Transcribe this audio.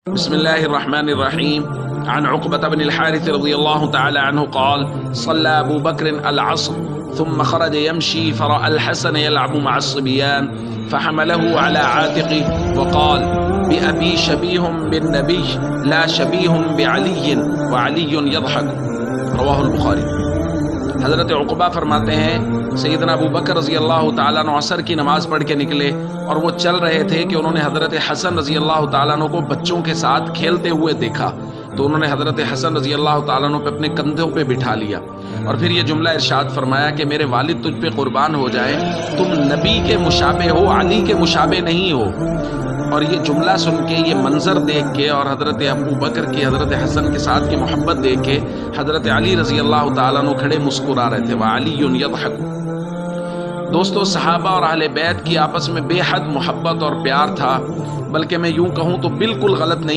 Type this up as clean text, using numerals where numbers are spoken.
بسم الله الرحمن الرحيم. عن عقبة بن الحارث رضي الله تعالى عنه قال: صلى أبو بكر العصر ثم خرج يمشي فرأى الحسن يلعب مع الصبيان فحمله على عاتقه وقال: بأبي شبيه بالنبي لا شبيه بعلي وعلي يضحك. رواہ البخاری۔ حضرت عقبہ فرماتے ہیں سیدنا ابو بکر رضی اللہ تعالیٰ عنہ عصر کی نماز پڑھ کے نکلے اور وہ چل رہے تھے کہ انہوں نے حضرت حسن رضی اللہ تعالیٰ عنہ کو بچوں کے ساتھ کھیلتے ہوئے دیکھا، تو انہوں نے حضرت حسن رضی اللہ تعالیٰ عنہ پہ اپنے کندھوں پہ بٹھا لیا اور پھر یہ جملہ ارشاد فرمایا کہ میرے والد تجھ پہ قربان ہو جائے، تم نبی کے مشابہ ہو، علی کے مشابہ نہیں ہو۔ اور یہ جملہ سن کے، یہ منظر دیکھ کے اور حضرت ابو بکر کی حضرت حسن کے ساتھ کی محبت دیکھ کے حضرت علی رضی اللہ تعالیٰ عنہ کھڑے مسکرا رہے تھے، وعلی یضحک۔ دوستو، صحابہ اور اہل بیت کی آپس میں بے حد محبت اور پیار تھا، بلکہ میں یوں کہوں تو بالکل غلط نہیں